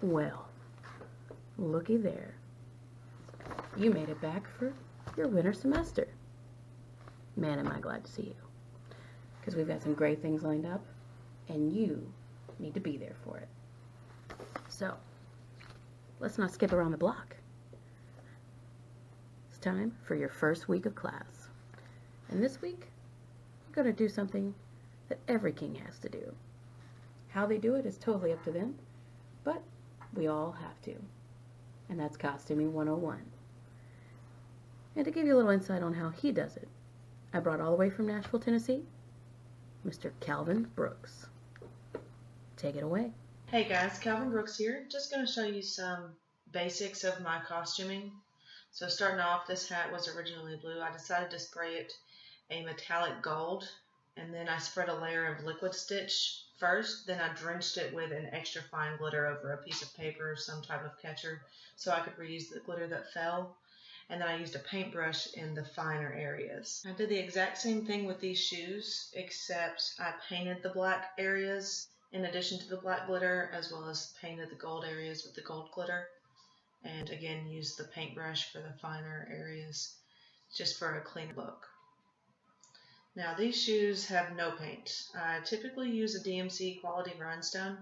Well, looky there. You made it back for your winter semester. Man, am I glad to see you. Because we've got some great things lined up, and you need to be there for it. So, let's not skip around the block. It's time for your first week of class. And this week, we're going to do something that every king has to do. How they do it is totally up to them, but we all have to. And that's Costuming 101. And to give you a little insight on how he does it, I brought all the way from Nashville, Tennessee, Mr. Calvin Brooks. Take it away. Hey guys, Calvin Brooks here. Just going to show you some basics of my costuming. So starting off, this hat was originally blue. I decided to spray it a metallic gold, and then I spread a layer of liquid stitch first. Then I drenched it with an extra fine glitter over a piece of paper or some type of catcher so I could reuse the glitter that fell. And then I used a paintbrush in the finer areas. I did the exact same thing with these shoes, except I painted the black areas in addition to the black glitter, as well as painted the gold areas with the gold glitter. And again, used the paintbrush for the finer areas, just for a cleaner look. Now these shoes have no paint. I typically use a DMC quality rhinestone.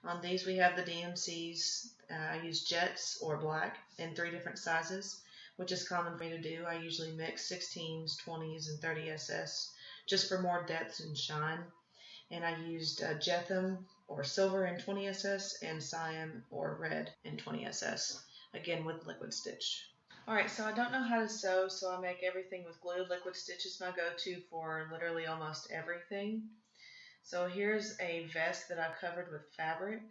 On these we have the DMCs. I use Jets or black in 3 different sizes, which is common for me to do. I usually mix 16s, 20s, and 30 SS just for more depth and shine. And I used Jetham or silver in 20 SS and cyan or red in 20 SS, again with liquid stitch. Alright, so I don't know how to sew, so I make everything with glue. Liquid stitch is my go-to for literally almost everything. So here's a vest that I covered with fabric.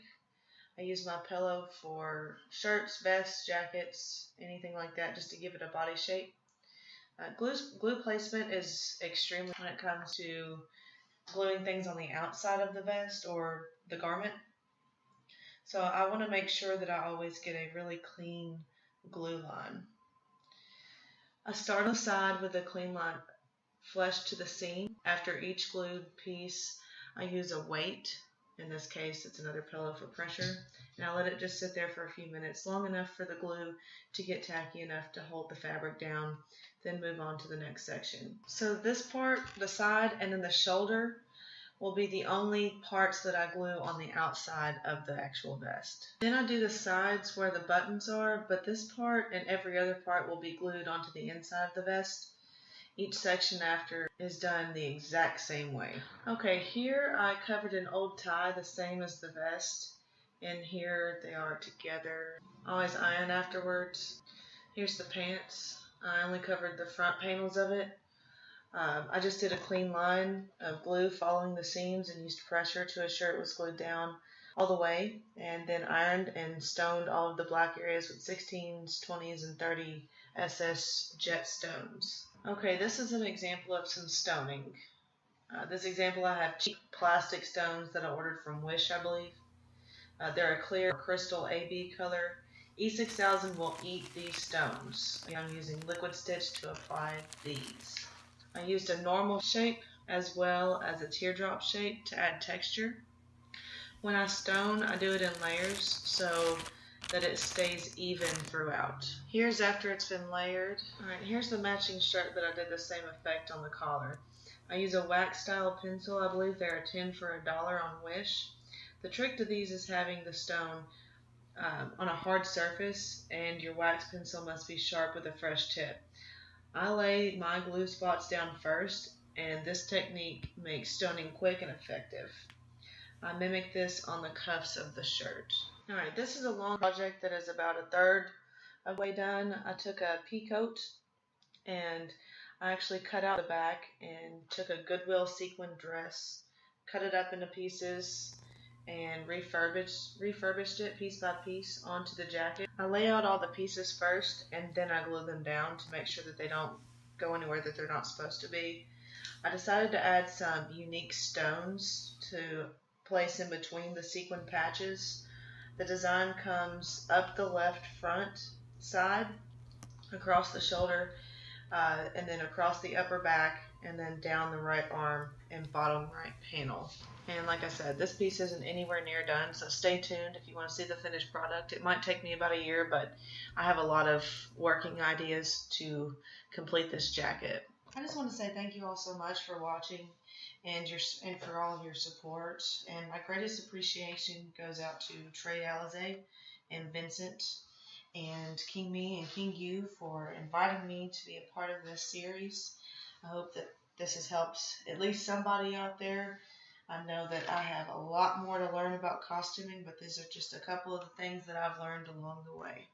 I use my pillow for shirts, vests, jackets, anything like that, just to give it a body shape. Glue placement is extremely when it comes to gluing things on the outside of the vest or the garment. So I want to make sure that I always get a really clean glue line. I start on the side with a clean line flush to the seam. After each glued piece, I use a weight. In this case, it's another pillow for pressure. And I let it just sit there for a few minutes, long enough for the glue to get tacky enough to hold the fabric down, then move on to the next section. So this part, the side, and then the shoulder will be the only parts that I glue on the outside of the actual vest. Then I do the sides where the buttons are, but this part and every other part will be glued onto the inside of the vest. Each section after is done the exact same way. Okay, here I covered an old tie the same as the vest, and here they are together. Always iron afterwards. Here's the pants. I only covered the front panels of it. I just did a clean line of glue following the seams and used pressure to assure it was glued down all the way, and then ironed and stoned all of the black areas with 16s, 20s, and 30 SS jet stones. Okay, this is an example of some stoning. This example I have cheap plastic stones that I ordered from Wish, I believe. They're a clear crystal AB color. E6000 will eat these stones. I'm using liquid stitch to apply these. I used a normal shape as well as a teardrop shape to add texture. When I stone, I do it in layers so that it stays even throughout. Here's after it's been layered. Alright, here's the matching shirt that I did the same effect on the collar. I use a wax style pencil. I believe they're 10 for $1 on Wish. The trick to these is having the stone on a hard surface, and your wax pencil must be sharp with a fresh tip. I lay my glue spots down first, and this technique makes stoning quick and effective. I mimic this on the cuffs of the shirt. Alright, this is a long project that is about 1/3 of the way done. I took a pea coat and I actually cut out the back and took a Goodwill sequin dress, cut it up into pieces, and refurbished it piece by piece onto the jacket. I lay out all the pieces first, and then I glue them down to make sure that they don't go anywhere that they're not supposed to be. I decided to add some unique stones to place in between the sequin patches. The design comes up the left front side, across the shoulder, and then across the upper back, and then down the right arm and bottom right panel. And like I said, this piece isn't anywhere near done, so stay tuned if you want to see the finished product. It might take me about a year, but I have a lot of working ideas to complete this jacket. I just want to say thank you all so much for watching and for all of your support. And my greatest appreciation goes out to Trey Alize and Vincent and King Me and King You for inviting me to be a part of this series. I hope that this has helped at least somebody out there. I know that I have a lot more to learn about costuming, but these are just a couple of the things that I've learned along the way.